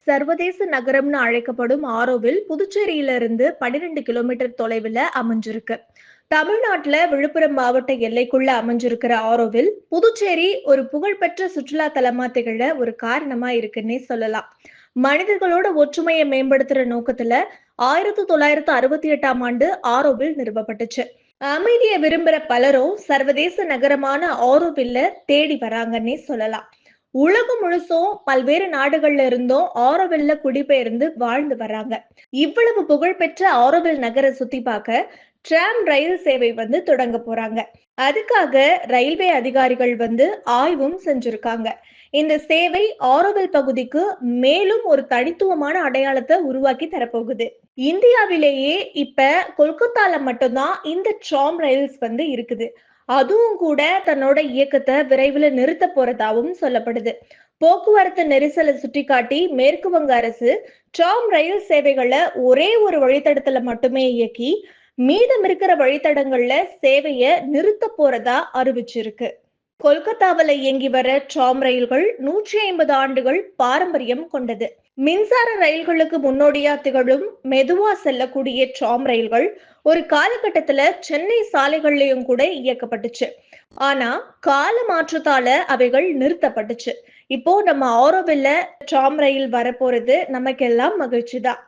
சர்வதேச நகரம்னு அழைக்கப்படும் ஆரோவில் புதுச்சேரியிலிருந்து 12 கிலோமீட்டர் தொலைவில் அமைஞ்சிருக்கு. தமிழ்நாட்டுல விழுப்புரம் மாவட்ட எல்லைக்குள்ள அமைஞ்சிருக்கிற ஆரோவில் புதுச்சேரி ஒரு புகழ்பெற்ற சுற்றுலா தலமா திகழ ஒரு காரணமா இருக்குன்னே சொல்லலாம். மனிதர்களோட ஒற்றுமையை மேம்படுத்துற நோக்கத்துல 1968ஆம் ஆண்டு ஆரோவில் நிறுவப்பட்டுச்சு. அமைதியை விரும்புற பலரும் சர்வதேச நகரமான ஆரோவில்ல தேடி வராங்கன்னே சொல்லலாம். உலகம் முழுசும் பல்வேறு நாடுகள்ல இருந்தும் ஆரோவில்ல குடிபெயர்ந்து வாழ்ந்து வர்றாங்க. இவ்வளவு புகழ்பெற்ற ஆரோவில் நகரை சுத்தி பார்க்க டிராம் ரயில் சேவை தொடங்க போறாங்க. அதுக்காக ரயில்வே அதிகாரிகள் ஆய்வும் செஞ்சிருக்காங்க. இந்த சேவை ஆரோவில் பகுதிக்கு மேலும் ஒரு தனித்துவமான அடையாளத்தை உருவாக்கி தரப்போகுது. இந்தியாவிலேயே இப்ப கொல்கத்தால மட்டும்தான் இந்த ட்ராம் ரயில்ஸ் இருக்குது. அதுவும் கூட தன்னோட இயக்கத்தை விரைவில் நிறுத்த போறதாவும் சொல்லப்படுது. போக்குவரத்து நெரிசலை சுட்டிக்காட்டி மேற்கு வங்க அரசு ட்ராம் ரயில் சேவைகளை ஒரே ஒரு வழித்தடத்துல மட்டுமே இயக்கி மீதம் இருக்கிற வழித்தடங்கள்ல சேவையை நிறுத்த போறதா அறிவிச்சிருக்கு. கொல்கத்தாவில் இயங்கி வர ட்ராம் ரயில்கள் 150 ஆண்டுகள் பாரம்பரியம் கொண்டது. மின்சார ரயில்களுக்கு முன்னோடியா திகழும் மெதுவா செல்லக்கூடிய ட்ராம் ரயில்கள் ஒரு காலகட்டத்துல சென்னை சாலைகள்லயும் கூட இயக்கப்பட்டுச்சு. ஆனா கால மாற்றத்தால அவைகள் நிறுத்தப்பட்டுச்சு. இப்போ நம்ம ஆரோவில்ல ட்ராம் ரயில் வரப்போறது நமக்கெல்லாம் மகிழ்ச்சி தான்.